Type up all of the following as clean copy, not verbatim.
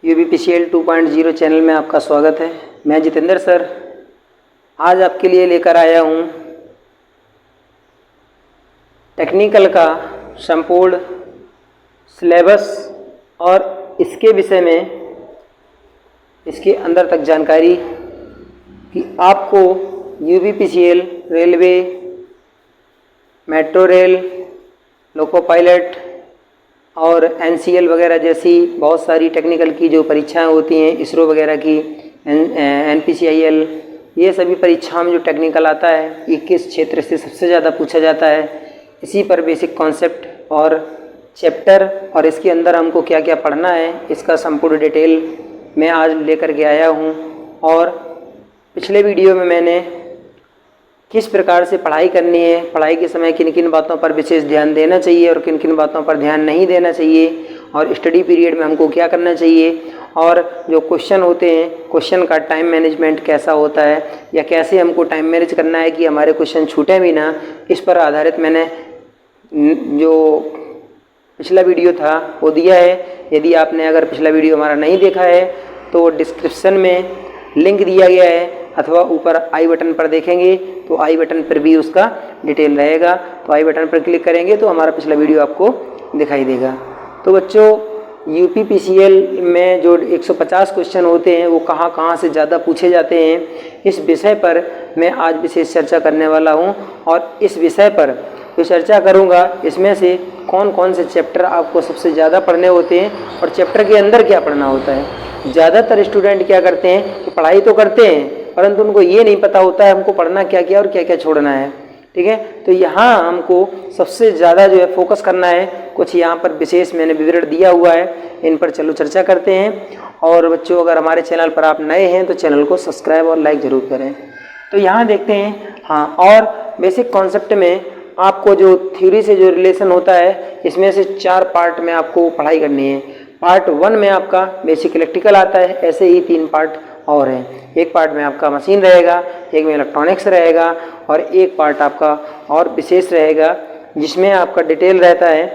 UBPCL 2.0 channel में आपका स्वागत है। मैं जितेंद्र सर आज आपके लिए लेकर आया हूँ टेक्निकल का संपूर्ण सिलेबस और इसके विषय में इसके अंदर तक जानकारी कि आपको UBPCL railway, metro rail, loco pilot और NCL वगैरह जैसी बहुत सारी टेक्निकल की जो परीक्षाएं होती हैं, इसरो वगैरह की, NPCIL, ये सभी परीक्षाओं में जो टेक्निकल आता है ये किस क्षेत्र से सबसे ज़्यादा पूछा जाता है, इसी पर बेसिक कॉन्सेप्ट और चैप्टर और इसके अंदर हमको क्या क्या पढ़ना है इसका संपूर्ण डिटेल मैं आज लेकर के आया हूँ। और पिछले वीडियो में मैंने किस प्रकार से पढ़ाई करनी है, पढ़ाई के समय किन किन बातों पर विशेष ध्यान देना चाहिए और किन किन बातों पर ध्यान नहीं देना चाहिए, और स्टडी पीरियड में हमको क्या करना चाहिए, और जो क्वेश्चन होते हैं क्वेश्चन का टाइम मैनेजमेंट कैसा होता है या कैसे हमको टाइम मैनेज करना है कि हमारे क्वेश्चन छूटे भी ना, इस पर आधारित मैंने जो पिछला वीडियो था वो दिया है। यदि आपने अगर पिछला वीडियो हमारा नहीं देखा है तो डिस्क्रिप्शन में लिंक दिया गया है अथवा ऊपर आई बटन पर देखेंगे तो आई बटन पर भी उसका डिटेल रहेगा, तो आई बटन पर क्लिक करेंगे तो हमारा पिछला वीडियो आपको दिखाई देगा। तो बच्चों UPPCL में जो 150 क्वेश्चन होते हैं वो कहाँ कहाँ से ज़्यादा पूछे जाते हैं, इस विषय पर मैं आज विशेष चर्चा करने वाला हूँ। और इस विषय पर जो चर्चा करूँगा इसमें से कौन कौन से चैप्टर आपको सबसे ज़्यादा पढ़ने होते हैं और चैप्टर के अंदर क्या पढ़ना होता है। ज़्यादातर स्टूडेंट क्या करते हैं कि पढ़ाई तो करते हैं परंतु उनको ये नहीं पता होता है हमको पढ़ना क्या क्या और क्या क्या छोड़ना है। ठीक है, तो यहाँ हमको सबसे ज़्यादा जो है फोकस करना है, कुछ यहाँ पर विशेष मैंने विवरण दिया हुआ है, इन पर चलो चर्चा करते हैं। और बच्चों अगर हमारे चैनल पर आप नए हैं तो चैनल को सब्सक्राइब और लाइक ज़रूर करें। तो यहाँ देखते हैं, हाँ, और बेसिक कॉन्सेप्ट में आपको जो थ्योरी से जो रिलेशन होता है इसमें से 4 पार्ट में आपको पढ़ाई करनी है। पार्ट 1 में आपका बेसिक इलेक्ट्रिकल आता है, ऐसे ही 3 पार्ट और हैं। एक पार्ट में आपका मशीन रहेगा, एक में इलेक्ट्रॉनिक्स रहेगा और एक पार्ट आपका और विशेष रहेगा जिसमें आपका डिटेल रहता है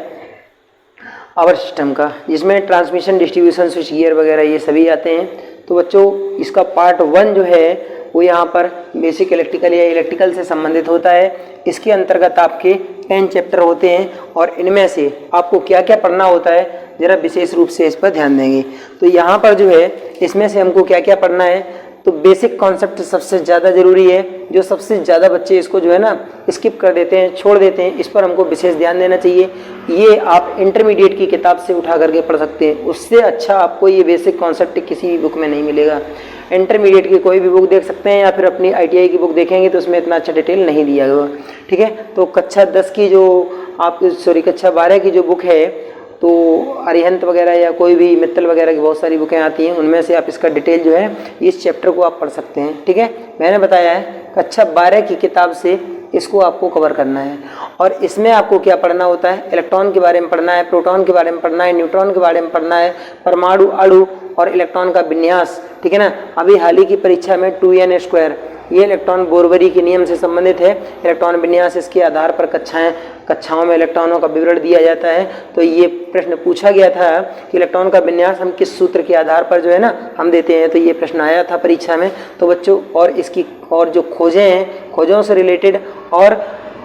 पावर सिस्टम का, जिसमें ट्रांसमिशन, डिस्ट्रीब्यूशन, स्विच गियर वगैरह ये सभी आते हैं। तो बच्चों इसका पार्ट 1 जो है वो यहाँ पर बेसिक इलेक्ट्रिकल या इलेक्ट्रिकल से संबंधित होता है। इसके अंतर्गत आपके 10 चैप्टर होते हैं और इनमें से आपको क्या क्या पढ़ना होता है ज़रा विशेष रूप से इस पर ध्यान देंगे। तो यहाँ पर जो है इसमें से हमको क्या क्या पढ़ना है, तो बेसिक कॉन्सेप्ट सबसे ज़्यादा ज़रूरी है, जो सबसे ज़्यादा बच्चे इसको जो है ना स्किप कर देते हैं, छोड़ देते हैं, इस पर हमको विशेष ध्यान देना चाहिए। ये आप इंटरमीडिएट की किताब से उठा करके पढ़ सकते हैं, उससे अच्छा आपको ये बेसिक कॉन्सेप्ट किसी भी बुक में नहीं मिलेगा। इंटरमीडिएट की कोई भी बुक देख सकते हैं या फिर अपनी ITI की बुक देखेंगे तो उसमें इतना अच्छा डिटेल नहीं दिया गया। ठीक है, तो कक्षा 10 की जो कक्षा 12 की जो बुक है तो अरिहंत वगैरह या कोई भी मित्तल वगैरह की बहुत सारी बुकें आती हैं, उनमें से आप इसका डिटेल जो है इस चैप्टर को आप पढ़ सकते हैं। ठीक है, मैंने बताया है कक्षा 12 की किताब से इसको आपको कवर करना है। और इसमें आपको क्या पढ़ना होता है, इलेक्ट्रॉन के बारे में पढ़ना है, प्रोटॉन के बारे में पढ़ना है, न्यूट्रॉन के बारे में पढ़ना है, परमाणु, अणु और इलेक्ट्रॉन का विन्यास। ठीक है ना, अभी हाल ही की परीक्षा में 2n² ये इलेक्ट्रॉन बोरवरी के नियम से संबंधित है। इलेक्ट्रॉन विन्यास, इसके आधार पर कक्षाओं में इलेक्ट्रॉनों का विवरण दिया जाता है। तो ये प्रश्न पूछा गया था कि इलेक्ट्रॉन का विन्यास हम किस सूत्र के आधार पर जो है ना हम देते हैं, तो ये प्रश्न आया था परीक्षा में। तो बच्चों और इसकी और जो खोजें हैं, खोजों से रिलेटेड और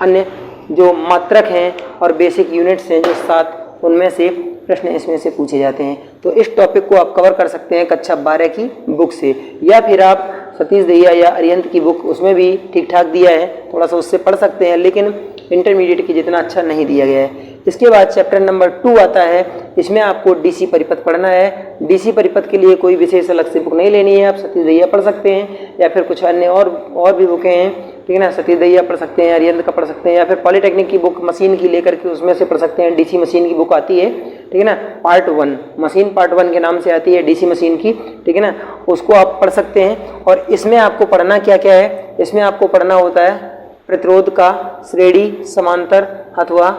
अन्य जो मात्रक हैं और बेसिक यूनिट्स हैं जो 7, उनमें से प्रश्न इसमें से पूछे जाते हैं। तो इस टॉपिक को आप कवर कर सकते हैं कक्षा 12 की बुक से, या फिर आप सतीश दहिया या अरिहंत की बुक, उसमें भी ठीक ठाक दिया है, थोड़ा सा उससे पढ़ सकते हैं, लेकिन इंटरमीडिएट की जितना अच्छा नहीं दिया गया है। इसके बाद चैप्टर नंबर 2 आता है, इसमें आपको DC परिपथ पढ़ना है। DC परिपथ के लिए कोई विशेष अलग से बुक नहीं लेनी है, आप सतीश दहिया पढ़ सकते हैं या फिर कुछ अन्य और भी बुकें हैं। ठीक है ना, सतीश दहिया पढ़ सकते हैं, अरिहंत का पढ़ सकते हैं, या फिर पॉलीटेक्निक की बुक मशीन की लेकर के उसमें से पढ़ सकते हैं। DC मशीन की बुक आती है, ठीक है ना, पार्ट 1 मशीन, पार्ट 1 के नाम से आती है DC मशीन की। ठीक है ना, उसको आप पढ़ सकते हैं। और इसमें आपको पढ़ना क्या क्या है, इसमें आपको पढ़ना होता है प्रतिरोध का श्रेणी, समांतर अथवा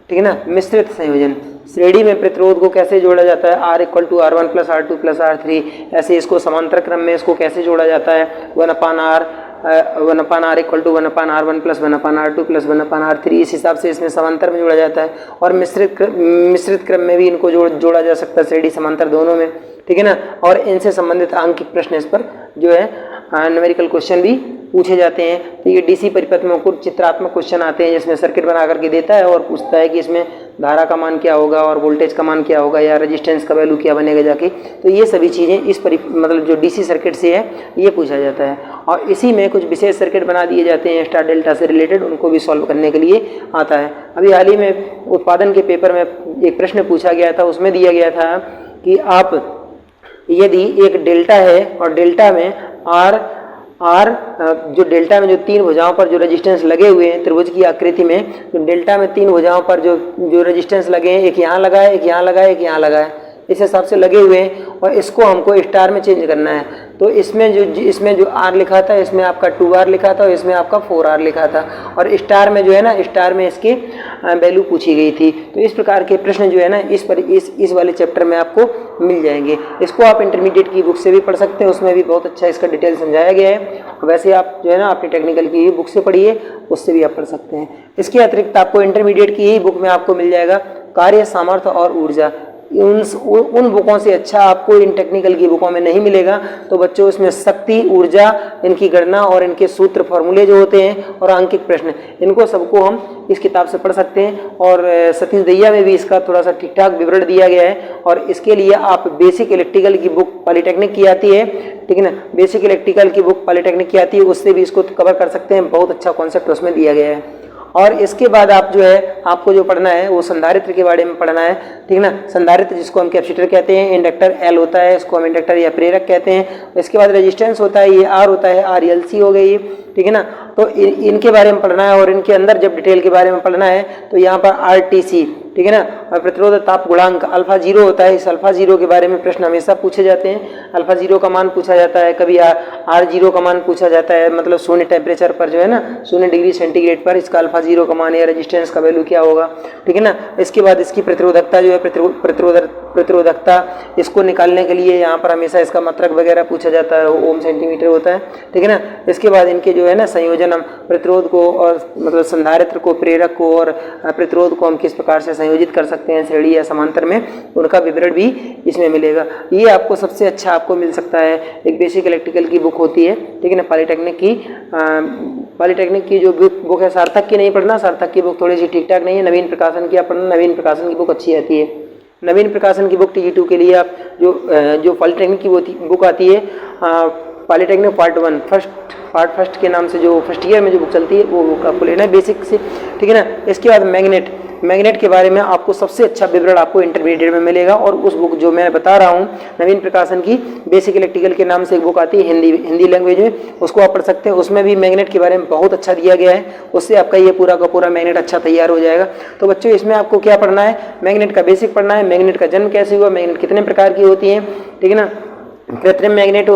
ठीक है ना मिश्रित संयोजन। श्रेणी में प्रतिरोध को कैसे जोड़ा जाता है, R = R1 + R2 + R3, ऐसे इसको समांतर क्रम में इसको कैसे जोड़ा जाता है, 1/R 1/r equal to 1/r1 plus 1/r2 plus 1/r3, इस हिसाब से इसमें समांतर में जोड़ा जाता है। और मिश्रित क्रम में भी इनको जोड़ा जा सकता है, श्रेणी समांतर दोनों में, ठीक है ना। और इनसे संबंधित आंकिक प्रश्न इस पर जो है न्यूमेरिकल क्वेश्चन भी पूछे जाते हैं। तो ये डीसी परिपथ में कुछ चित्रात्मक क्वेश्चन आते हैं जिसमें सर्किट बना करके देता है और पूछता है कि इसमें धारा का मान क्या होगा और वोल्टेज का मान क्या होगा या रेजिस्टेंस का वैल्यू क्या बनेगा जाके। तो ये सभी चीज़ें इस मतलब जो डीसी सर्किट से है ये पूछा जाता है। और इसी में कुछ विशेष सर्किट बना दिए जाते हैं स्टार डेल्टा से रिलेटेड, उनको भी सॉल्व करने के लिए आता है। अभी हाल ही में उत्पादन के पेपर में एक प्रश्न पूछा गया था, उसमें दिया गया था कि आप यदि एक डेल्टा है और डेल्टा में आर जो डेल्टा में जो 3 भुजाओं पर जो रेजिस्टेंस लगे हुए हैं त्रिभुज की आकृति में, जो डेल्टा में 3 भुजाओं पर जो रेजिस्टेंस लगे हैं, एक यहाँ लगा है, एक यहाँ लगा है, एक यहाँ लगा है, इस हिसाब से लगे हुए हैं और इसको हमको स्टार में चेंज करना है। तो इसमें जो आर लिखा था इसमें आपका 2r लिखा था और इसमें आपका 4r लिखा था और स्टार में जो है ना, स्टार में इसकी वैल्यू पूछी गई थी। तो इस प्रकार के प्रश्न जो है ना इस वाले चैप्टर में आपको मिल जाएंगे। इसको आप इंटरमीडिएट की बुक से भी पढ़ सकते हैं, उसमें भी बहुत अच्छा इसका डिटेल समझाया गया है। वैसे आप जो है ना अपनी टेक्निकल की बुक से पढ़िए, उससे भी आप पढ़ सकते हैं। इसके अतिरिक्त आपको इंटरमीडिएट की ही बुक में आपको मिल जाएगा कार्य, सामर्थ्य और ऊर्जा। उन बुकों से अच्छा आपको इन टेक्निकल की बुकों में नहीं मिलेगा। तो बच्चों इसमें शक्ति, ऊर्जा, इनकी गणना और इनके सूत्र फॉर्मूले जो होते हैं और आंकिक प्रश्न, इनको सबको हम इस किताब से पढ़ सकते हैं। और सतीश दहिया में भी इसका थोड़ा सा ठीक ठाक विवरण दिया गया है। और इसके लिए आप बेसिक इलेक्ट्रिकल की बुक पॉलिटेक्निक की आती है, ठीक है ना, बेसिक इलेक्ट्रिकल की बुक पॉलिटेक्निक की आती है, उससे भी इसको कवर कर सकते हैं। बहुत अच्छा कॉन्सेप्ट उसमें दिया गया है। और इसके बाद आप जो है आपको जो पढ़ना है वो संधारित्र के बारे में पढ़ना है, ठीक है ना। संधारित्र जिसको हम कैपेसिटर कहते हैं, इंडक्टर एल होता है, इसको हम इंडक्टर या प्रेरक कहते हैं। इसके बाद रेजिस्टेंस होता है, ये आर होता है, RLC हो गई, ठीक है ना। तो इनके बारे में पढ़ना है और इनके अंदर जब डिटेल के बारे में पढ़ना है तो यहाँ पर RTC, ठीक है ना, और प्रतिरोध ताप गुणांक अल्फा 0 होता है। इस अल्फा 0 के बारे में प्रश्न हमेशा पूछे जाते हैं। अल्फा 0 का मान पूछा जाता है, कभी R0 का मान पूछा जाता है, मतलब 0 टेम्परेचर पर जो है ना 0 डिग्री सेंटीग्रेड पर इसका अल्फा 0 का मान या रेजिस्टेंस का वैल्यू क्या होगा, ठीक है ना। इसके बाद इसकी प्रतिरोधकता जो है प्रतिरोधकता इसको निकालने के लिए यहाँ पर हमेशा इसका मात्रक वगैरह पूछा जाता है, ओम सेंटीमीटर होता है, ठीक है ना। इसके बाद इनके जो है ना संयोजन हम प्रतिरोध को और मतलब संधारित्र को, प्रेरक को और प्रतिरोध को हम किस प्रकार से संयोजित कर सकते हैं श्रेणी या समांतर में, उनका विवरण भी इसमें मिलेगा। ये आपको सबसे अच्छा आपको मिल सकता है। एक बेसिक इलेक्ट्रिकल की बुक होती है, ठीक है ना, पॉलिटेक्निक की जो बुक है, सार्थक की नहीं पढ़ना, सार्थक की बुक थोड़ी सी ठीक ठाक नहीं है। नवीन प्रकाशन की आप पढ़ना, नवीन प्रकाशन की बुक अच्छी आती है। नवीन प्रकाशन की बुक TE2 के लिए आप जो पॉलिटेक्निक की बुक आती है, पॉलिटेक्निक पार्ट 1 फर्स्ट के नाम से जो फर्स्ट ईयर में जो बुक चलती है वो बुक आपको लेना है बेसिक से, ठीक है ना। इसके बाद मैग्नेट के बारे में आपको सबसे अच्छा विवरण आपको इंटरमीडिएट में मिलेगा। और उस बुक जो मैं बता रहा हूँ नवीन प्रकाशन की, बेसिक इलेक्ट्रिकल के नाम से एक बुक आती है हिंदी लैंग्वेज में, उसको आप पढ़ सकते हैं। उसमें भी मैग्नेट के बारे में बहुत अच्छा दिया गया है, उससे आपका ये पूरा का पूरा मैग्नेट अच्छा तैयार हो जाएगा। तो बच्चों इसमें आपको क्या पढ़ना है, मैग्नेट का बेसिक पढ़ना है, मैग्नेट का जन्म कैसे हुआ, मैग्नेट कितने प्रकार की होती हैं, ठीक है ना। कृत्रिम मैग्नेट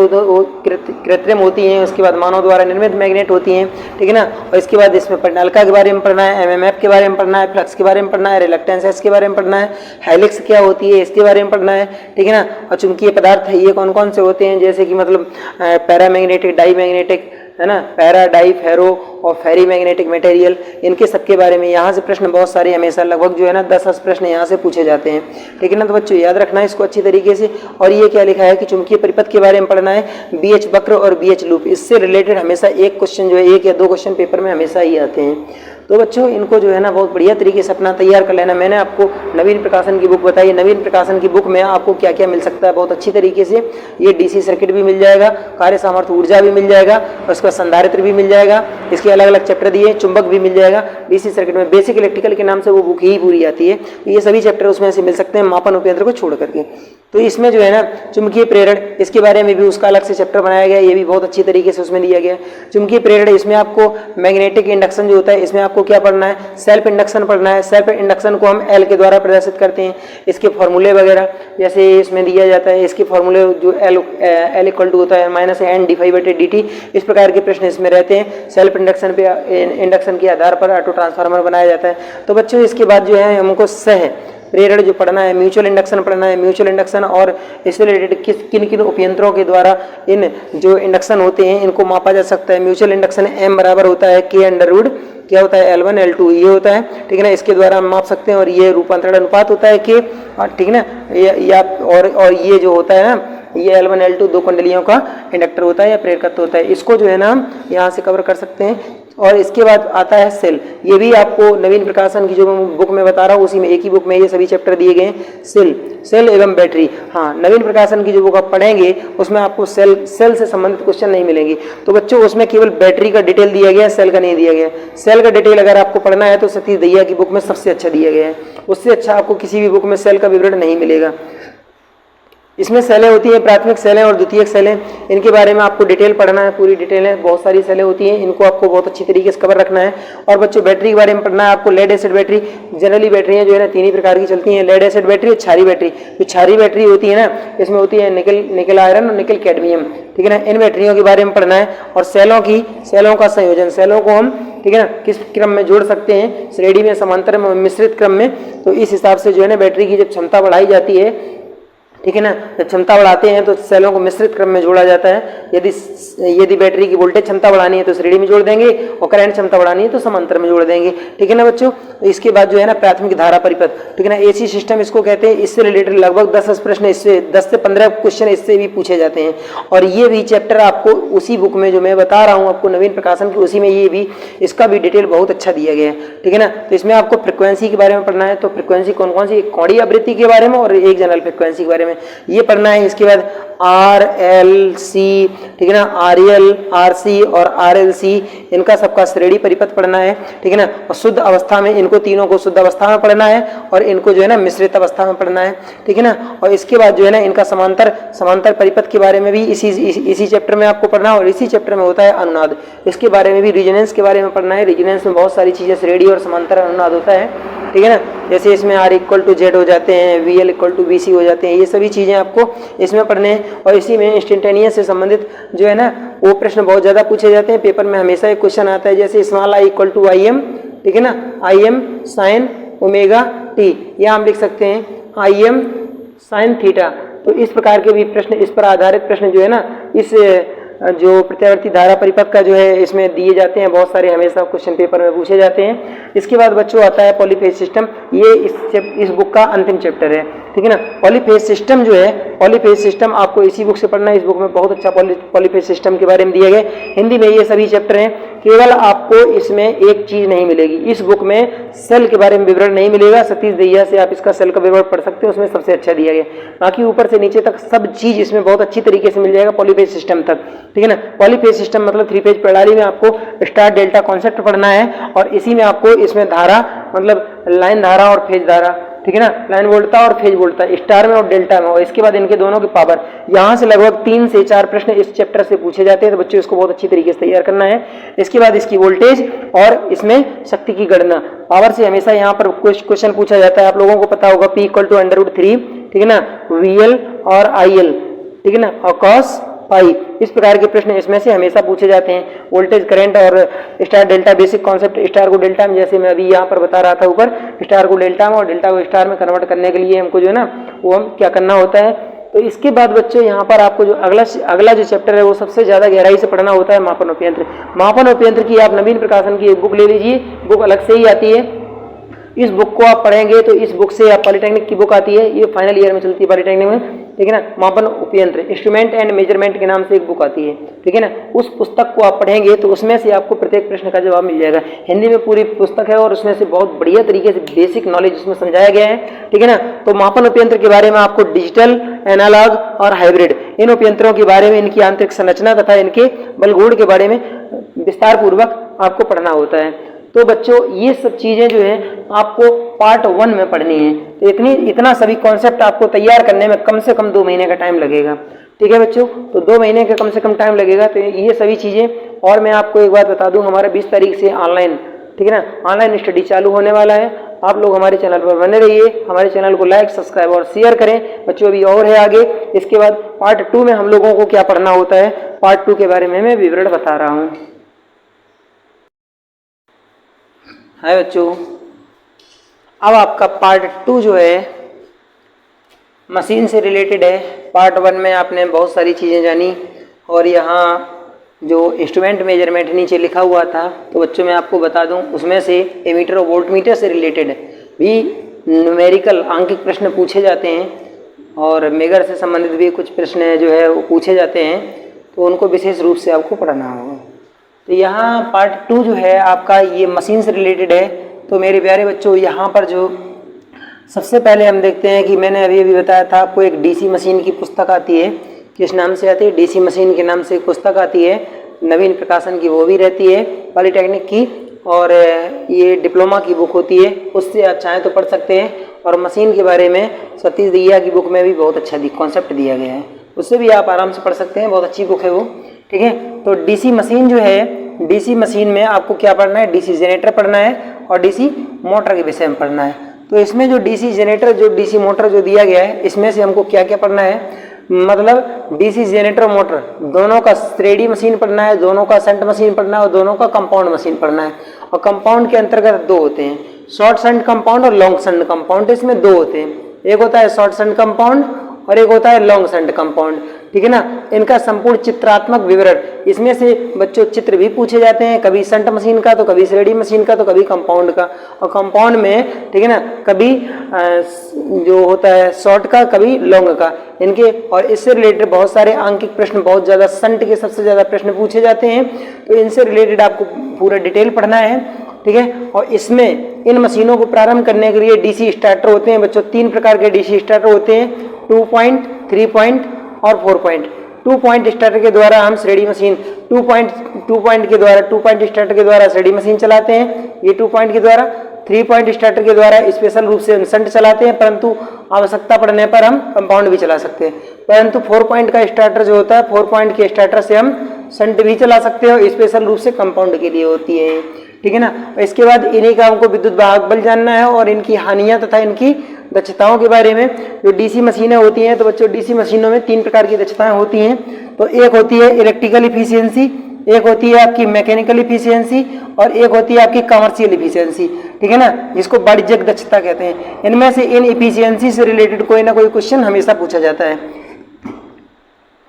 कृत्रिम होती हैं, उसके बाद मानव द्वारा निर्मित मैग्नेट होती हैं, ठीक है ना। और इसके बाद इसमें नलका के बारे में पढ़ना है, MMF के बारे में पढ़ना है, फ्लक्स के बारे में पढ़ना है, रिलक्टेंस इसके बारे में पढ़ना है, हेलिक्स क्या होती है इसके बारे में पढ़ना है, ठीक है ना। और चुंबकीय पदार्थ है ये कौन कौन से होते हैं, जैसे कि मतलब पैरामैग्नेटिक, डाईमैग्नेटिक, है ना, पैरा, डाई, फेरो और फेरी मैग्नेटिक मटेरियल, इनके सबके बारे में यहाँ से प्रश्न बहुत सारे हमेशा लगभग जो है ना 10 प्रश्न यहाँ से पूछे जाते हैं, ठीक है ना। तो बच्चों याद रखना है इसको अच्छी तरीके से। और ये क्या लिखा है कि चुंबकीय परिपथ के बारे में पढ़ना है, BH वक्र और BH लूप, इससे रिलेटेड हमेशा एक क्वेश्चन जो है 1 या 2 क्वेश्चन पेपर में हमेशा ही आते हैं। तो बच्चों इनको जो है ना बहुत बढ़िया तरीके से अपना तैयार कर लेना। मैंने आपको नवीन प्रकाशन की बुक बताई, नवीन प्रकाशन की बुक में आपको क्या क्या मिल सकता है बहुत अच्छी तरीके से। ये DC सर्किट भी मिल जाएगा, कार्य सामर्थ्य ऊर्जा भी मिल जाएगा, उसका संधारित्र भी मिल जाएगा, इसके अलग अलग चैप्टर दिए, चुंबक भी मिल जाएगा। DC सर्किट में बेसिक इलेक्ट्रिकल के नाम से वो बुक ही पूरी आती है, तो ये सभी चैप्टर उसमें से मिल सकते हैं, मापन उपयंत्र को छोड़ करके। तो इसमें जो है ना चुंबकीय प्रेरण, इसके बारे में भी उसका अलग से चैप्टर बनाया गया है, ये भी बहुत अच्छी तरीके से उसमें दिया गया है। चुंबकीय प्रेरण, इसमें आपको मैग्नेटिक इंडक्शन जो होता है, इसमें आपको क्या पढ़ना है, सेल्फ इंडक्शन पढ़ना है। सेल्फ इंडक्शन को हम L के द्वारा प्रदर्शित करते हैं, इसके फॉर्मूले वगैरह जैसे इसमें दिया जाता है, इसके फॉर्मूले जो L इक्वल टू होता है -N dφ/dt, इस प्रकार के प्रश्न इसमें रहते हैं। सेल्फ इंडक्शन के आधार पर ऑटो ट्रांसफार्मर बनाया जाता है। तो बच्चों इसके बाद जो है हमको प्रेरण जो पढ़ना है, म्यूचुअल इंडक्शन पढ़ना है, म्यूचुअल इंडक्शन और इससे रिलेटेड किन किन उपयंत्रों के द्वारा इन जो इंडक्शन होते हैं इनको मापा जा सकता है। म्यूचुअल इंडक्शन M बराबर होता है K अंडर रूट क्या होता है L1 L2 ये होता है, ठीक है ना, इसके द्वारा हम माप सकते हैं। और ये रूपांतरण अनुपात होता है K, ठीक है ना, या और ये जो होता है ना ये L1 L2 दो कुंडलियों का इंडक्टर होता है या प्रेरकत्व होता है। इसको जो है ना हम यहाँ से कवर कर सकते हैं। और इसके बाद आता है सेल, ये भी आपको नवीन प्रकाशन की जो मैं बुक में बता रहा हूँ उसी में एक ही बुक में ये सभी चैप्टर दिए गए हैं। सेल एवं बैटरी, हाँ नवीन प्रकाशन की जो बुक आप पढ़ेंगे उसमें आपको सेल से संबंधित क्वेश्चन नहीं मिलेंगे। तो बच्चों उसमें केवल बैटरी का डिटेल दिया गया है, सेल का नहीं दिया गया है। सेल का डिटेल अगर आपको पढ़ना है तो सतीश दहिया की बुक में सबसे अच्छा दिया गया है, उससे अच्छा आपको किसी भी बुक में सेल का विवरण नहीं मिलेगा। इसमें सेलें होती हैं, प्राथमिक सेलें और द्वितीयक सेलें, इनके बारे में आपको डिटेल पढ़ना है, पूरी डिटेल है, बहुत सारी सेलें होती हैं, इनको आपको बहुत अच्छी तरीके से कवर रखना है। और बच्चों बैटरी के बारे में पढ़ना है आपको। लेड एसिड बैटरी, जनरली बैटरियाँ जो है ना 3 ही प्रकार की चलती हैं, लेड एसिड बैटरी और क्षारीय बैटरी। जो क्षारीय बैटरी होती है ना इसमें होती है निकल आयरन और निकल कैडमियम, ठीक है ना, इन बैटरियों के बारे में पढ़ना है। और सेलों का संयोजन, सेलों को हम ठीक है ना किस क्रम में जोड़ सकते हैं, श्रेणी में, समांतर में, मिश्रित क्रम में, तो इस हिसाब से जो है ना बैटरी की जब क्षमता बढ़ाई जाती है, ठीक है ना, जब क्षमता बढ़ाते हैं तो सेलों को मिश्रित क्रम में जोड़ा जाता है। यदि बैटरी की वोल्टेज क्षमता बढ़ानी है तो श्रेणी में जोड़ देंगे और करंट क्षमता बढ़ानी है तो समांतर में जोड़ देंगे, ठीक है ना बच्चों। इसके बाद जो है ना प्राथमिक धारा परिपथ, ठीक है ना, एसी सिस्टम इसको कहते हैं। इससे रिलेटेड लगभग 10 प्रश्न, इससे 10 से 15 क्वेश्चन इससे भी पूछे जाते हैं। और ये भी चैप्टर आपको उसी बुक में जो मैं बता रहा हूँ आपको नवीन प्रकाशन की, उसी में ये भी इसका भी डिटेल बहुत अच्छा दिया गया है, ठीक है ना। तो इसमें आपको फ्रिक्वेंसी के बारे में पढ़ना है, तो फ्रिक्वेंसी कौन कौन सी, एक कौड़ी आवृत्ति के बारे में और एक जनरल फ्रिक्वेंसी के बारे में ये पढ़ना है। इसके बाद RLC, ठीक है ना, RL, RC और RLC, इनका सबका श्रेणी परिपथ पढ़ना है, ठीक है ना। और शुद्ध अवस्था में इनको तीनों को शुद्ध अवस्था में पढ़ना है और इनको जो है ना मिश्रित अवस्था में पढ़ना है, ठीक है ना। और इसके बाद जो है ना इनका समांतर परिपथ के बारे में भी इसी चैप्टर में आपको पढ़ना है। और इसी चैप्टर में होता है अनुनाद, इसके बारे में भी, रेजोनेंस के बारे में पढ़ना है। रेजोनेंस में बहुत सारी चीजें, श्रेणी और समांतर अनुनाद होता है, ठीक है ना। जैसे इसमें R = Z हो जाते हैं, VL = VC हो जाते हैं, ये सभी चीजें आपको इसमें पढ़ने हैं। और इसी में इंस्टेंटेनियस से संबंधित जो है ना वो प्रश्न बहुत ज्यादा पूछे जाते हैं। पेपर में हमेशा एक क्वेश्चन आता है, जैसे स्मॉल I = IM, ठीक है ना, IM sin ωt, या हम लिख सकते हैं IM sin थीटा। तो इस प्रकार के भी प्रश्न, इस पर आधारित प्रश्न जो है ना इस जो प्रत्यावर्ती धारा परिपथ का जो है इसमें दिए जाते हैं, बहुत सारे हमेशा क्वेश्चन पेपर में पूछे जाते हैं। इसके बाद बच्चों आता है पॉलीफेज सिस्टम, ये इस बुक का अंतिम चैप्टर है, ठीक है ना। पॉलीफेज सिस्टम जो है, पॉलीफेज सिस्टम आपको इसी बुक से पढ़ना है। इस बुक में बहुत अच्छा पॉलीफेज सिस्टम के बारे में दिया गया, हिंदी में ये सभी चैप्टर हैं। केवल आपको इसमें एक चीज नहीं मिलेगी, इस बुक में सेल के बारे में विवरण नहीं मिलेगा। सतीश दहिया से आप इसका सेल का विवरण पढ़ सकते हो, उसमें सबसे अच्छा दिया गया। बाकी ऊपर से नीचे तक सब चीज इसमें बहुत अच्छी तरीके से मिल जाएगा पॉलीफेज सिस्टम तक, ठीक है ना। पॉलीफेज सिस्टम मतलब 3 फेज प्रणाली में आपको स्टार डेल्टा कॉन्सेप्ट पढ़ना है। और इसी में आपको इसमें धारा मतलब लाइन धारा और फेज धारा, ठीक है ना, लाइन वोल्टता और फेज वोल्टता, स्टार में और डेल्टा में, और इसके बाद इनके दोनों की पावर। यहाँ से लगभग 3 से 4 प्रश्न इस चैप्टर से पूछे जाते हैं, तो बच्चों इसको बहुत अच्छी तरीके से तैयार करना है। इसके बाद इसकी वोल्टेज और इसमें शक्ति की गणना, पावर से हमेशा यहाँ पर क्वेश्चन पूछा जाता है, आप लोगों को पता होगा P = √3, ठीक है ना, VL और IL, ठीक है ना, और cos पाई, इस प्रकार के प्रश्न इसमें से हमेशा पूछे जाते हैं। वोल्टेज, करंट और star delta basic concept, star को डेल्टा में, जैसे मैं अभी यहाँ पर बता रहा था ऊपर, स्टार को डेल्टा में और डेल्टा को स्टार में कन्वर्ट करने के लिए हमको जो है ना वो हम क्या करना होता है। तो इसके बाद बच्चों यहाँ पर आपको जो अगला जो चैप्टर है वो सबसे ज्यादा गहराई से पढ़ना होता है मापन उपयंत्र। मापन उपयंत्र की आप नवीन प्रकाशन की एक बुक ले लीजिए, बुक अलग से ही आती है। इस बुक को आप पढ़ेंगे तो इस बुक से आप पॉलिटेक्निक की बुक आती है, ये फाइनल ईयर में चलती है पॉलिटेक्निक में, ठीक है ना, मापन उपयंत्र, इंस्ट्रूमेंट एंड मेजरमेंट के नाम से एक बुक आती है, ठीक है ना। उस पुस्तक को आप पढ़ेंगे तो उसमें से आपको प्रत्येक प्रश्न का जवाब मिल जाएगा। हिंदी में पूरी पुस्तक है और उसमें से बहुत बढ़िया तरीके से बेसिक नॉलेज उसमें समझाया गया है, ठीक है ना। तो मापन उपयंत्र के बारे में आपको डिजिटल, एनालॉग और हाइब्रिड, इन उपयंत्रों के बारे में, इनकी आंतरिक संरचना तथा इनके बलगुण के बारे में विस्तार पूर्वक आपको पढ़ना होता है। तो बच्चों ये सब चीजें जो है आपको पार्ट 1 में पढ़नी है। तो इतना सभी कॉन्सेप्ट आपको तैयार करने में कम से कम 2 महीने का टाइम लगेगा, ठीक है बच्चों। तो 2 महीने का कम से कम टाइम लगेगा। तो ये सभी चीजें, और मैं आपको एक बात बता दूं, हमारा 20 तारीख से ऑनलाइन, ठीक है ना, ऑनलाइन स्टडी चालू होने वाला है। आप लोग हमारे चैनल पर बने रहिए, हमारे चैनल को लाइक, सब्सक्राइब और शेयर करें बच्चों। अभी और है आगे, इसके बाद पार्ट 2 में हम लोगों को क्या पढ़ना होता है, पार्ट 2 के बारे में मैं विवरण बता रहा हूँ। हाय बच्चों, अब आपका पार्ट 2 जो है मशीन से रिलेटेड है। पार्ट 1 में आपने बहुत सारी चीज़ें जानी और यहाँ जो इंस्ट्रूमेंट मेजरमेंट नीचे लिखा हुआ था, तो बच्चों मैं आपको बता दूं उसमें से एमीटर और वोल्टमीटर से रिलेटेड भी न्यूमेरिकल आंकिक प्रश्न पूछे जाते हैं और मेगर से संबंधित भी कुछ प्रश्न जो है वो पूछे जाते हैं, तो उनको विशेष रूप से आपको पढ़ना होगा। तो यहाँ पार्ट 2 जो है आपका ये मशीन से रिलेटेड है। तो मेरे प्यारे बच्चों, यहाँ पर जो सबसे पहले हम देखते हैं कि मैंने अभी बताया था आपको एक डीसी मशीन की पुस्तक आती है। किस नाम से आती है? डीसी मशीन के नाम से एक पुस्तक आती है, नवीन प्रकाशन की, वो भी रहती है पॉलीटेक्निक की, और ये डिप्लोमा की बुक होती है, उससे आप चाहें तो पढ़ सकते हैं। और मशीन के बारे में सतीश दहिया की बुक में भी बहुत अच्छा कॉन्सेप्ट दिया गया है, उससे भी आप आराम से पढ़ सकते हैं, बहुत अच्छी बुक है वो। ठीक है, तो डीसी मशीन जो है, डीसी मशीन में आपको क्या पढ़ना है? डीसी जनरेटर पढ़ना है और डीसी मोटर के विषय में पढ़ना है। तो इसमें जो डीसी जनरेटर, जो डीसी मोटर जो दिया गया है, इसमें से हमको क्या क्या पढ़ना है? मतलब डीसी जनरेटर मोटर दोनों का श्रेणी मशीन पढ़ना है, दोनों का शंट मशीन पढ़ना है और दोनों का कंपाउंड मशीन पढ़ना है। और कंपाउंड के अंतर्गत दो होते हैं, शॉर्ट शंट कंपाउंड और लॉन्ग शंट कंपाउंड। इसमें दो होते हैं, एक होता है शॉर्ट शंट कंपाउंड और एक होता है लॉन्ग शंट कंपाउंड। ठीक है ना, इनका संपूर्ण चित्रात्मक विवरण, इसमें से बच्चों चित्र भी पूछे जाते हैं, कभी शंट मशीन का, तो कभी श्रेणी मशीन का, तो कभी कंपाउंड का। और कंपाउंड में ठीक है ना, कभी जो होता है शॉर्ट का, कभी लॉन्ग का, इनके। और इससे रिलेटेड बहुत सारे आंकिक प्रश्न, बहुत ज़्यादा शंट के सबसे ज़्यादा प्रश्न पूछे जाते हैं, तो इनसे रिलेटेड आपको पूरा डिटेल पढ़ना है। ठीक है, और इसमें इन मशीनों को प्रारंभ करने के लिए डीसी स्टार्टर होते हैं बच्चों, 3 प्रकार के डीसी स्टार्टर होते हैं, 2 पॉइंट, 3 पॉइंट और 4 पॉइंट। 2 पॉइंट स्टार्टर के द्वारा हम श्रेणी मशीन, 2 पॉइंट के द्वारा, 2 पॉइंट स्टार्टर के द्वारा श्रेणी मशीन चलाते हैं, ये 2 पॉइंट के द्वारा। 3 पॉइंट स्टार्टर के द्वारा स्पेशल रूप से शंट चलाते हैं, परंतु आवश्यकता पड़ने पर हम कंपाउंड भी चला सकते हैं। परंतु 4 पॉइंट का स्टार्टर जो होता है, 4 पॉइंट के स्टार्टर से हम शंट भी चला सकते हैं और स्पेशल रूप से कंपाउंड के लिए होती है। ठीक है ना, इसके बाद इन्हीं का हमको विद्युत वाहक बल जानना है और इनकी हानियां तथा इनकी दक्षताओं के बारे में। जो डीसी मशीनें होती हैं, तो बच्चों डीसी मशीनों में 3 प्रकार की दक्षताएं होती हैं। तो एक होती है इलेक्ट्रिकल इफिशियंसी, एक होती है आपकी मैकेनिकल इफिशियंसी और एक होती है आपकी कमर्शियल इफिशियंसी। ठीक है ना, जिसको वाणिज्यिक दक्षता कहते हैं। इनमें से इन इफिशियंसी से रिलेटेड कोई ना कोई क्वेश्चन हमेशा पूछा जाता है।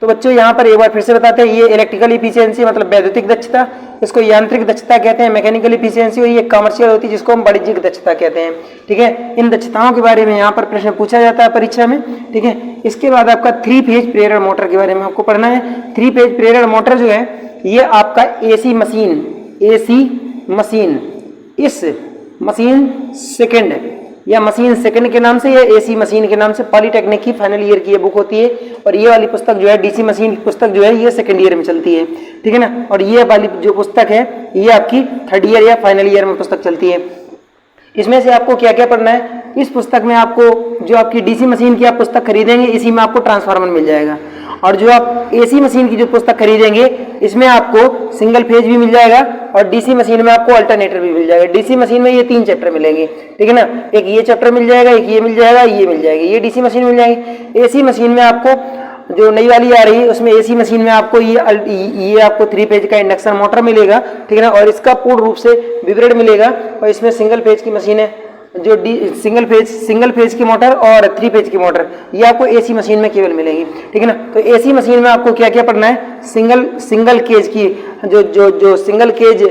तो बच्चों यहाँ पर एक बार फिर से बताते हैं, ये इलेक्ट्रिकल इफिशियंसी मतलब वैद्युतिक दक्षता, इसको यांत्रिक दक्षता कहते हैं। मैकेनिकल इफिशियंसी और ये कमर्शियल होती है, जिसको हम वाणिज्यिक दक्षता कहते हैं। ठीक है, इन दक्षताओं के बारे में यहाँ पर प्रश्न पूछा जाता है परीक्षा में। ठीक है, इसके बाद आपका 3 फेज प्रेरण मोटर के बारे में आपको पढ़ना है। 3 फेज प्रेरण मोटर जो है, ये आपका एसी मशीन, इस मशीन सेकेंड या मशीन सेकंड के नाम से या एसी मशीन के नाम से पॉलीटेक्निक की फाइनल ईयर की ये बुक होती है। और ये वाली पुस्तक जो है डीसी मशीन की पुस्तक जो है, ये सेकंड ईयर में चलती है। ठीक है ना, और ये वाली जो पुस्तक है, ये आपकी 3rd ईयर या फाइनल ईयर में पुस्तक चलती है। इसमें से आपको क्या क्या पढ़ना है? इस पुस्तक में आपको, जो आपकी डीसी मशीन की आप पुस्तक खरीदेंगे, इसी में आपको ट्रांसफार्मर मिल जाएगा। और जो आप एसी मशीन की जो पुस्तक खरीदेंगे, इसमें आपको सिंगल फेज भी मिल जाएगा और डीसी मशीन में आपको अल्टरनेटर भी मिल जाएगा। डीसी मशीन में ये 3 चैप्टर मिलेंगे। ठीक है ना, एक ये चैप्टर मिल जाएगा, एक ये मिल जाएगा, ये मिल जाएगा, ये डीसी मशीन मिल जाएगी। एसी मशीन में आपको जो नई वाली आ रही है, उसमें एसी मशीन में आपको ये आपको 3 फेज का इंडक्शन मोटर मिलेगा। ठीक है ना, और इसका पूर्ण रूप से विवरण मिलेगा। और इसमें सिंगल फेज की मशीन है, जो सिंगल फेज की मोटर और 3 फेज की मोटर, ये आपको एसी मशीन में केवल मिलेगी। ठीक है ना, तो एसी मशीन में आपको क्या क्या पढ़ना है? सिंगल केज की जो सिंगल केज,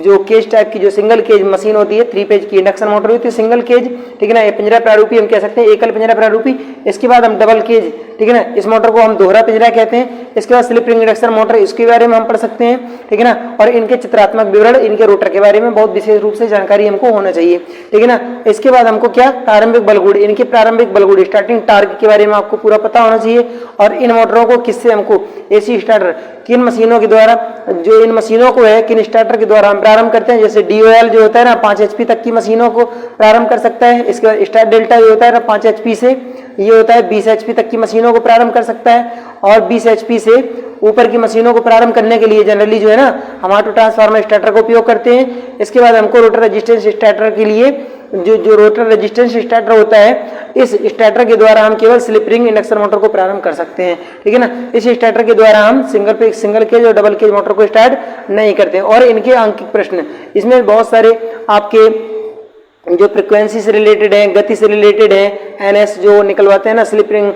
जो केज टाइप की जो सिंगल केज मशीन होती है, 3 फेज की इंडक्शन मोटर होती है सिंगल केज। ठीक है ना, ये पिंजरा प्रारूपी हम कह सकते हैं, एकल पिंजरा प्रारूपी। इसके बाद हम डबल केज, ठीक है ना, इस मोटर को हम दोहरा पिंजरा कहते हैं। इसके बाद स्लिप रिंग इंडक्शन मोटर, इसके बारे में हम पढ़ सकते हैं। ठीक है ना, और इनके चित्रात्मक विवरण, इनके रोटर के बारे में बहुत विशेष रूप से जानकारी हमको होना चाहिए। ठीक है ना, इसके बाद हमको क्या? प्रारंभिक बलगुण, इनके प्रारंभिक बलगुण, स्टार्टिंग टार्क के बारे में आपको पूरा पता होना चाहिए। और इन मोटरों को किससे हमको एसी स्टार्टर, किन मशीनों के द्वारा, जो इन मशीनों को है किन स्टार्टर के द्वारा हम प्रारंभ करते हैं। जैसे DOL जो होता है ना, 5 HP तक की मशीनों को प्रारंभ कर सकता है। इसके बाद स्टार डेल्टा जो होता है ना, 5 HP से ये होता है 20 HP तक की मशीनों को प्रारंभ कर सकता है। और 20 HP से ऊपर की मशीनों को प्रारंभ करने के लिए जनरली जो है ना, हम ऑटो ट्रांसफार्मर स्टार्टर का उपयोग करते हैं। इसके बाद हमको रोटर रेजिस्टेंस स्टार्टर के लिए जो रोटर रेजिस्टेंस स्टार्टर होता है, इस स्टार्टर के द्वारा हम केवल स्लिप रिंग इंडक्शन मोटर को प्रारंभ कर सकते हैं। ठीक है ना, इस स्टार्टर के द्वारा हम सिंगल केज और डबल केज मोटर को स्टार्ट नहीं करते। और इनके आंकिक प्रश्न, इसमें बहुत सारे आपके जो फ्रिक्वेंसी से रिलेटेड है, गति से रिलेटेड है, एनएस जो निकलवाते हैं ना स्लिप रिंग,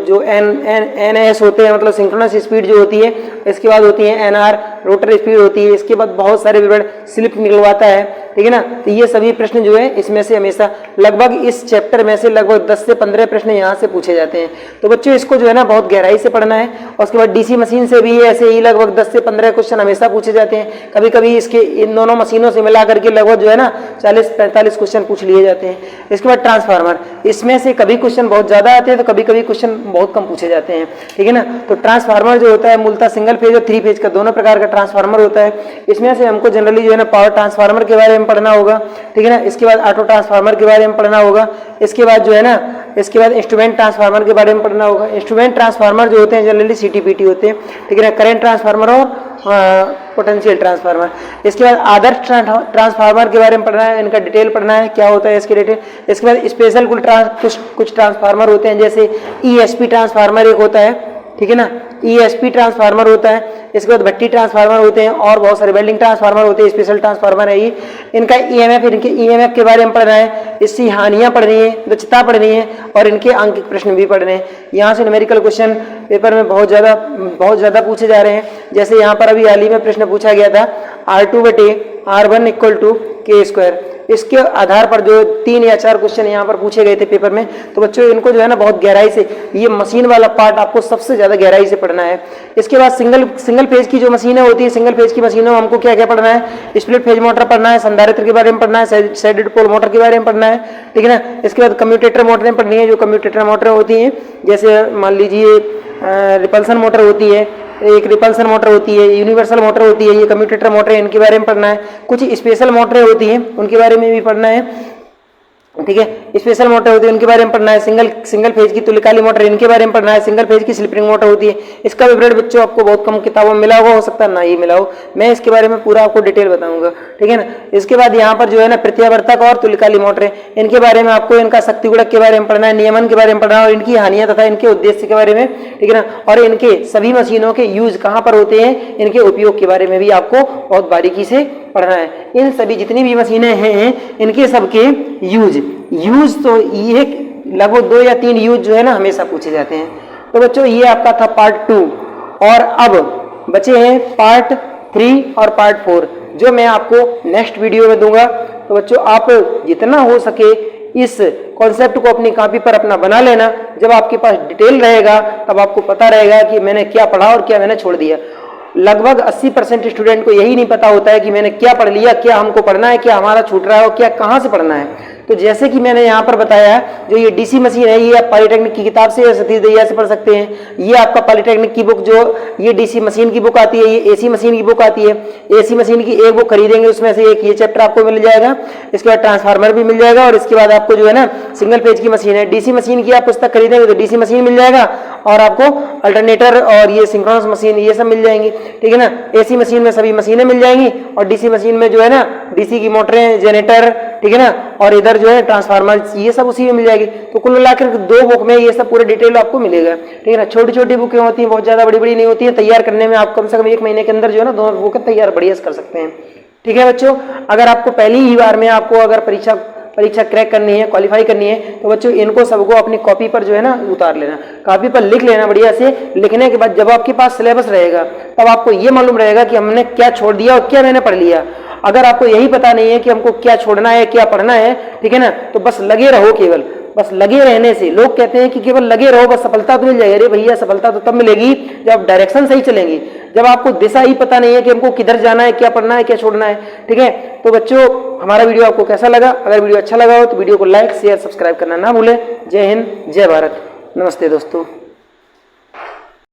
जो एनएस होते हैं मतलब सिंक्रोनस स्पीड जो होती है, इसके बाद होती है एनआर रोटर स्पीड होती है, इसके बाद बहुत सारे विवरण स्लिप निकलवाता है, ठीक है ना। तो ये सभी प्रश्न जो है इसमें से हमेशा लगभग इस चैप्टर में से लगभग 10 से 15 प्रश्न यहाँ से पूछे जाते हैं। तो बच्चों इसको जो है ना बहुत गहराई से पढ़ना है। और उसके बाद डीसी मशीन से भी ऐसे ही लगभग 10 से 15 क्वेश्चन हमेशा पूछे जाते हैं। कभी कभी इसके इन दोनों मशीनों से मिला करके लगभग जो है ना 40-45 क्वेश्चन पूछ लिए जाते हैं। इसके बाद ट्रांसफार्मर, इसमें से कभी क्वेश्चन बहुत ज्यादा आते हैं तो कभी कभी क्वेश्चन बहुत कम पूछे जाते हैं, ठीक है ना। तो ट्रांसफार्मर जो होता है मूलतः सिंगल फेज और 3 फेज का दोनों प्रकार का ट्रांसफार्मर होता है। इसमें से हमको जनरली जो है ना पावर ट्रांसफार्मर के बारे में पढ़ना होगा, ठीक है ना। इसके बाद ऑटो ट्रांसफार्मर के बारे में पढ़ना होगा। इसके बाद जो है ना इसके बाद इंस्ट्रूमेंट ट्रांसफार्मर के बारे में पढ़ना होगा। इंस्ट्रूमेंट ट्रांसफार्मर जो होते हैं जनरली सीटीपीटी होते हैं, ठीक है ना। करंट ट्रांसफार्मर और पोटेंशियल ट्रांसफार्मर। इसके बाद आदर्श ट्रांसफार्मर के बारे में पढ़ना है, इनका डिटेल पढ़ना है क्या होता है इसके डिटेल। इसके बाद स्पेशल कुछ ट्रांसफार्मर होते हैं, जैसे ईएसपी ट्रांसफार्मर एक होता है, ठीक है ना, ईएसपी ट्रांसफार्मर होता है। इसके बाद भट्टी ट्रांसफार्मर होते हैं और बहुत सारे वेल्डिंग ट्रांसफार्मर होते हैं, स्पेशल ट्रांसफार्मर है ये। इनका ईएमएफ, इनके ईएमएफ के बारे में पढ़ना है, इसकी हानियां पढ़नी है, दक्षता पढ़नी है और इनके अंकित प्रश्न भी पढ़ने हैं। यहाँ से न्यूमेरिकल क्वेश्चन पेपर में बहुत ज्यादा पूछे जा रहे हैं। जैसे यहाँ पर अभी हाल ही में प्रश्न पूछा गया था R2/R1 = K²। इसके आधार पर जो 3 या 4 क्वेश्चन यहाँ पर पूछे गए थे पेपर में। तो बच्चों इनको जो है ना बहुत गहराई से, ये मशीन वाला पार्ट आपको सबसे ज्यादा गहराई से पढ़ना है। इसके बाद सिंगल फेज की जो मशीनें होती है, सिंगल फेज की मशीनों में हमको क्या क्या पढ़ना है, स्प्लिट फेज मोटर पढ़ना है, संधारित्र के बारे में पढ़ना है, साइडेड पोल मोटर के बारे में पढ़ना है, ठीक है ना। इसके बाद कम्यूटेटर मोटरें पढ़नी है, जो कम्यूटेटर मोटरें होती हैं, जैसे मान लीजिए रिपल्सन मोटर होती है, एक रिपल्सन मोटर होती है, यूनिवर्सल मोटर होती है, ये कम्यूटेटर मोटर है, इनके बारे में पढ़ना है। कुछ स्पेशल मोटरें होती हैं उनके बारे में भी पढ़ना है, ठीक है। स्पेशल मोटर होती है उनके बारे में पढ़ना है। सिंगल फेज की तुल्यकालिक मोटर, इनके बारे में पढ़ना है। सिंगल फेज की स्लिप रिंग मोटर होती है, इसका विवरण बच्चों आपको बहुत कम किताबों में मिला होगा, हो सकता है ना ही मिला हो, मैं इसके बारे में पूरा आपको डिटेल बताऊंगा, ठीक है ना। इसके बाद यहाँ पर जो है ना प्रत्यावर्तक और तुल्यकालिक मोटरें, इनके बारे में आपको इनका शक्ति गुणक के बारे में पढ़ना है, नियमन के बारे में पढ़ना है और इनकी हानियां तथा इनके उद्देश्य के बारे में, ठीक है ना। और इनके सभी मशीनों के यूज कहाँ पर होते हैं, इनके उपयोग के बारे में भी आपको बहुत बारीकी से पढ़ना है। इन सभी जितनी भी मशीनें हैं इनके सबके यूज तो ये लगभग 2 या 3 यूज जो है ना हमेशा पूछे जाते हैं। तो बच्चों ये आपका था पार्ट 2 और अब बचे हैं पार्ट 3 और पार्ट 4 जो मैं आपको नेक्स्ट वीडियो में दूंगा। तो बच्चों आप जितना हो सके इस कॉन्सेप्ट को अपनी कॉपी पर अपना बना लेना। जब आपके पास डिटेल रहेगा तब आपको पता रहेगा कि मैंने क्या पढ़ा और क्या मैंने छोड़ दिया। लगभग 80% स्टूडेंट को यही नहीं पता होता है कि मैंने क्या पढ़ लिया, क्या हमको पढ़ना है, क्या हमारा छूट रहा है और क्या कहाँ से पढ़ना है। तो जैसे कि मैंने यहाँ पर बताया, जो ये डीसी मशीन है ये आप पॉलिटेक्निक की किताब से या सतीश दहिया से पढ़ सकते हैं। ये आपका पॉलिटेक्निक की बुक, जो ये डीसी मशीन की बुक आती है, ये एसी मशीन की बुक आती है। एसी मशीन की एक बुक खरीदेंगे उसमें से एक ये चैप्टर आपको मिल जाएगा। इसके बाद ट्रांसफार्मर भी मिल जाएगा और इसके बाद आपको जो है ना सिंगल पेज की मशीन है, डीसी मशीन की आप पुस्तक खरीदेंगे तो डीसी मशीन मिल जाएगा और आपको अल्टरनेटर और ये सिंक्रोनस मशीन ये सब मिल जाएंगी, ठीक है ना। एसी मशीन में सभी मशीनें मिल जाएंगी और डीसी मशीन में जो है ना डीसी की मोटरें, जनरेटर, ठीक है ना, और इधर जो है ट्रांसफार्मर, ये सब उसी में मिल जाएगी। तो कुल मिलाकर 2 बुक में ये सब पूरे डिटेल आपको मिलेगा, ठीक है ना। छोटी छोटी बुकें होती हैं, बहुत ज्यादा बड़ी बड़ी नहीं होती है। तैयार करने में आप कम से कम 1 महीने के अंदर जो है ना 2 बुकें तैयार बढ़िया कर सकते हैं, ठीक है बच्चों। अगर आपको पहली ही बार में आपको अगर परीक्षा क्रैक करनी है, क्वालिफाई करनी है, तो बच्चों इनको सबको अपनी कॉपी पर जो है ना उतार लेना, कॉपी पर लिख लेना बढ़िया से। लिखने के बाद जब आपके पास सिलेबस रहेगा तब आपको ये मालूम रहेगा कि हमने क्या छोड़ दिया और क्या मैंने पढ़ लिया। अगर आपको यही पता नहीं है कि हमको क्या छोड़ना है, क्या पढ़ना है, ठीक है ना, तो बस लगे रहो। केवल बस लगे रहने से, लोग कहते हैं कि केवल लगे रहो बस सफलता तो मिल जाएगी। अरे भैया सफलता तो तब मिलेगी जब आप डायरेक्शन सही चलेंगे, जब आपको दिशा ही पता नहीं है कि हमको किधर जाना है, क्या पढ़ना है, क्या छोड़ना है, ठीक है। तो बच्चों हमारा वीडियो आपको कैसा लगा? अगर वीडियो अच्छा लगा हो तो वीडियो को लाइक, शेयर, सब्सक्राइब करना ना भूलें। जय हिंद, जय भारत, नमस्ते दोस्तों।